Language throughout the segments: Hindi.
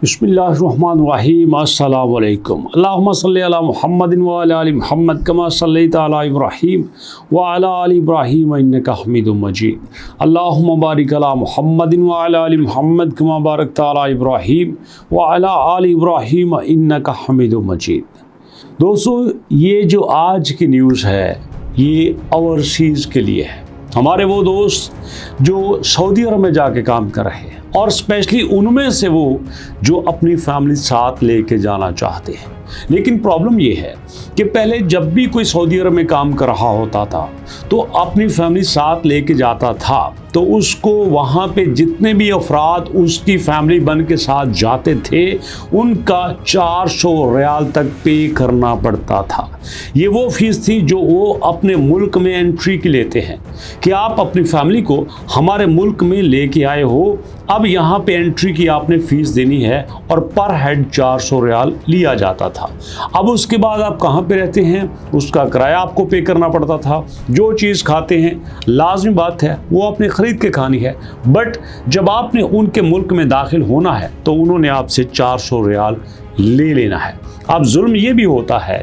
बिस्मिल्लाहिर्रहमानिर्रहीम अस्सलामु अलैकुम अल्लाहुम्मा सल्लि अला मुहम्मदिन व अला आलि मुहम्मद कमा सल्लैता अला इब्राहीम व अला आलि इब्राहीम इन्नका हमीदुम मजीद अल्लाहुम्मा बारिक अला मुहम्मदिन व अला आलि मुहम्मद कमा बारकता अला इब्राहीम व अला आलि इब्राहीम इन्नका हमीदुम मजीद। दोस्तों, ये जो आज की न्यूज़ है ये ओवरसीज़ के लिए है। हमारे वो दोस्त जो सऊदी अरब में जाके काम कर रहे हैं और स्पेशली उनमें से वो जो अपनी फैमिली साथ लेके जाना चाहते हैं। लेकिन प्रॉब्लम ये है कि पहले जब भी कोई सऊदी अरब में काम कर रहा होता था तो अपनी फैमिली साथ लेके जाता था तो उसको वहाँ पे जितने भी अफराद उसकी फैमिली बन के साथ जाते थे उनका 400 रियाल तक पे करना पड़ता था। ये वो फीस थी जो वो अपने मुल्क में एंट्री की लेते हैं कि आप अपनी फैमिली को हमारे मुल्क में लेके आए हो, अब यहाँ पे एंट्री की आपने फ़ीस देनी है और पर हेड 400 रियाल लिया जाता था। अब उसके बाद आप कहाँ पे रहते हैं उसका किराया आपको पे करना पड़ता था। जो चीज़ खाते हैं लाजमी बात है वो आपने ख़रीद के खानी है, बट जब आपने उनके मुल्क में दाखिल होना है तो उन्होंने आपसे 400 रियाल ले लेना है। अब जुल्म ये भी होता है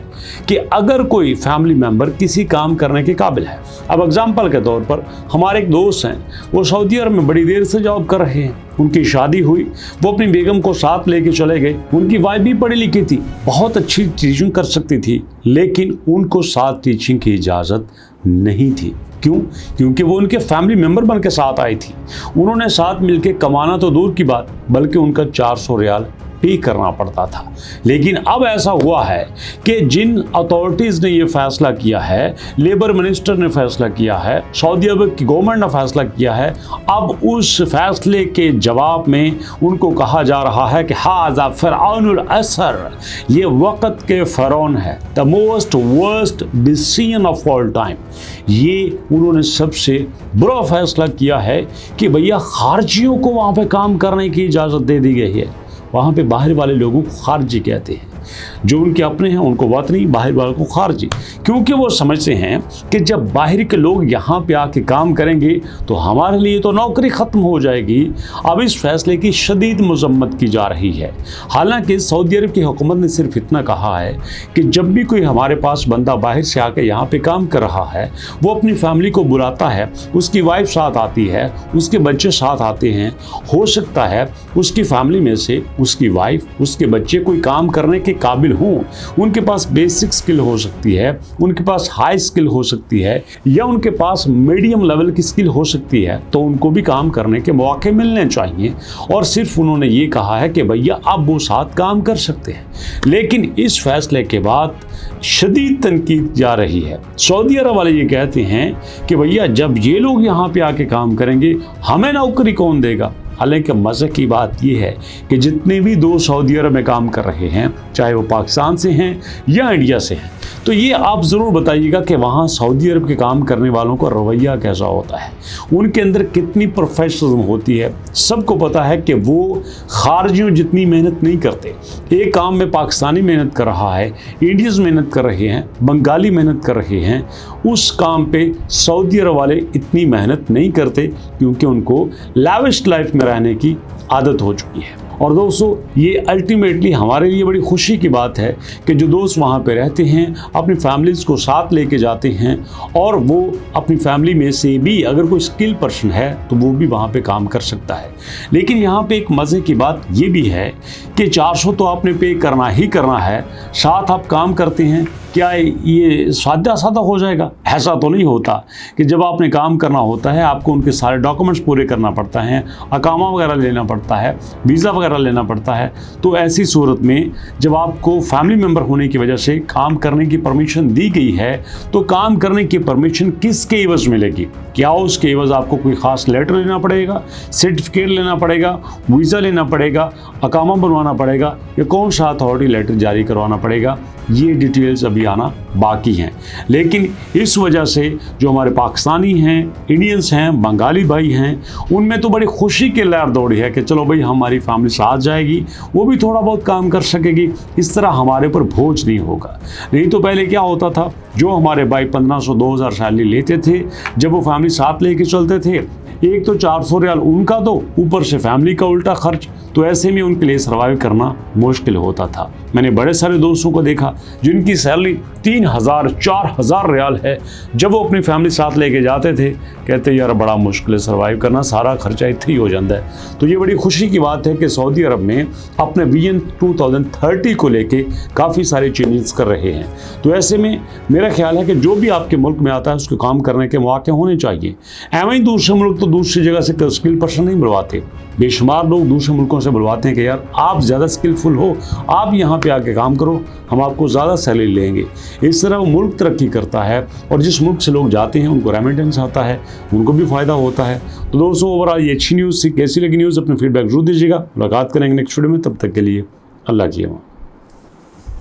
कि अगर कोई फैमिली मेंबर किसी काम करने के काबिल है, अब एग्जांपल के तौर पर हमारे एक दोस्त हैं, वो सऊदी अरब में बड़ी देर से जॉब कर रहे हैं, उनकी शादी हुई, वो अपनी बेगम को साथ लेके चले गए। उनकी वाइफ भी पढ़ी लिखी थी, बहुत अच्छी टीचिंग कर सकती थी, लेकिन उनको साथ टीचिंग की इजाज़त नहीं थी। क्यों? क्योंकि वो उनके फैमिली मेंबर बन के साथ आई थी। उन्होंने साथ मिलके कमाना तो दूर की बात, बल्कि उनका 400 रियाल पे करना पड़ता था। लेकिन अब ऐसा हुआ है कि जिन अथॉरिटीज़ ने ये फैसला किया है, लेबर मिनिस्टर ने फैसला किया है, सऊदी अरब की गवर्नमेंट ने फैसला किया है, अब उस फैसले के जवाब में उनको कहा जा रहा है कि हाज़ा फ़िरऔनुल असर, ये वक़्त के फ़िरौन है, the most worst decision of all time. ये उन्होंने सबसे बुरा फैसला किया है कि भैया खारजियों को वहाँ पे काम करने की इजाज़त दे दी गई है। वहाँ पे बाहर वाले लोगों को खारजी कहते हैं, जो उनके अपने हैं उनको वतनी, बाहर वालों को खारजी, क्योंकि वो समझते हैं कि जब बाहर के लोग यहाँ पे आके काम करेंगे तो हमारे लिए तो नौकरी ख़त्म हो जाएगी। अब इस फैसले की शदीद मजम्मत की जा रही है। हालांकि सऊदी अरब की हुकूमत ने सिर्फ इतना कहा है कि जब भी कोई हमारे पास बंदा बाहर से आके यहाँ पे काम कर रहा है वो अपनी फैमिली को बुलाता है, उसकी वाइफ साथ आती है, उसके बच्चे साथ आते हैं, हो सकता है उसकी फैमिली में से उसकी वाइफ, उसके बच्चे कोई काम करने के काबिल हों, उनके पास बेसिक स्किल हो सकती है, उनके पास हाई स्किल हो सकती है, या उनके पास मीडियम लेवल की स्किल हो सकती है, तो उनको भी काम करने के मौके मिलने चाहिए। और सिर्फ उन्होंने ये कहा है कि भैया अब वो साथ काम कर सकते हैं। लेकिन इस फैसले के बाद शदीद तनकीद जा रही है। सऊदी अरब वाले ये कहते हैं कि भैया जब ये लोग यहाँ पे आके काम करेंगे हमें नौकरी कौन देगा। हालांकि मज़े की बात यह है कि जितने भी दो सऊदी अरब में काम कर रहे हैं, चाहे वो पाकिस्तान से हैं या इंडिया से हैं, तो ये आप ज़रूर बताइएगा कि वहाँ सऊदी अरब के काम करने वालों का रवैया कैसा होता है, उनके अंदर कितनी प्रोफेशनलिज्म होती है। सबको पता है कि वो खारजियों जितनी मेहनत नहीं करते। एक काम में पाकिस्तानी मेहनत कर रहा है, इंडियंस मेहनत कर रहे हैं, बंगाली मेहनत कर रहे हैं, उस काम पे सऊदी अरब वाले इतनी मेहनत नहीं करते क्योंकि उनको लाविश लाइफ में रहने की आदत हो चुकी है। और दोस्तों, ये अल्टीमेटली हमारे लिए बड़ी खुशी की बात है कि जो दोस्त वहाँ पे रहते हैं अपनी फैमिलीज़ को साथ लेके जाते हैं, और वो अपनी फैमिली में से भी अगर कोई स्किल पर्सन है तो वो भी वहाँ पे काम कर सकता है। लेकिन यहाँ पे एक मज़े की बात ये भी है कि 400 तो आपने पे करना ही करना है, साथ आप काम करते हैं, क्या ये सादा सादा हो जाएगा? ऐसा तो नहीं होता कि जब आपने काम करना होता है आपको उनके सारे डॉक्यूमेंट्स पूरे करना पड़ता है, अकामा वगैरह लेना पड़ता है, वीज़ा वगैरह लेना पड़ता है। तो ऐसी सूरत में जब आपको फैमिली मेम्बर होने की वजह से काम करने की परमिशन दी गई है तो काम करने की परमिशन किसके एवज़ मिलेगी? क्या उसके एवज़ आपको कोई ख़ास लेटर लेना पड़ेगा, सर्टिफिकेट लेना पड़ेगा, वीज़ा लेना पड़ेगा, अकामा बनवाना पड़ेगा, या कौन सा अथॉरिटी लेटर जारी करवाना पड़ेगा? ये डिटेल्स अभी आना बाकी हैं। लेकिन इस वजह से जो हमारे पाकिस्तानी हैं, इंडियंस हैं, बंगाली भाई हैं, उनमें तो बड़ी खुशी की लहर दौड़ी है कि चलो भाई हमारी फैमिली साथ जाएगी, वो भी थोड़ा बहुत काम कर सकेगी, इस तरह हमारे पर बोझ नहीं होगा। नहीं तो पहले क्या होता था, जो हमारे भाई 1500-2000 सैलरी लेते थे, जब वो फैमिली साथ लेके चलते थे एक तो 400 रियाल उनका दो, ऊपर से फैमिली का उल्टा खर्च, तो ऐसे में उनके लिए सर्वाइव करना मुश्किल होता था। मैंने बड़े सारे दोस्तों को देखा जिनकी सैलरी 3000 4000 रियाल है, जब वो अपनी फैमिली साथ लेके जाते थे कहते यार बड़ा मुश्किल है सर्वाइव करना, सारा खर्चा इतना ही हो जाता है। तो ये बड़ी खुशी की बात है कि सऊदी अरब में अपने विजन 2030 को लेके काफ़ी सारे चेंजेस कर रहे हैं। तो ऐसे में मेरा ख्याल है कि जो भी आपके मुल्क में आता है उसको काम करने के मौके होने चाहिए। एवं ही दूसरे मुल्क तो दूसरी जगह से स्किल पर्सन नहीं बुलवाते, बेशुमार लोग दूसरे मुल्कों से बुलवाते हैं कि यार आप ज़्यादा स्किलफुल हो, आप यहाँ पे आके काम करो, हम आपको ज़्यादा सैलरी लेंगे। इस तरह वो मुल्क तरक्की करता है और जिस मुल्क से लोग जाते हैं उनको रेमिटेंस आता है, उनको भी फ़ायदा होता है। तो दोस्तों ओवरऑल ये अच्छी न्यूज़ थी। कैसी लगी न्यूज़ अपने फीडबैक जरूर दीजिएगा। मुलाकात करेंगे नेक्स्ट वीडियो में, तब तक के लिए अल्लाह की अमान।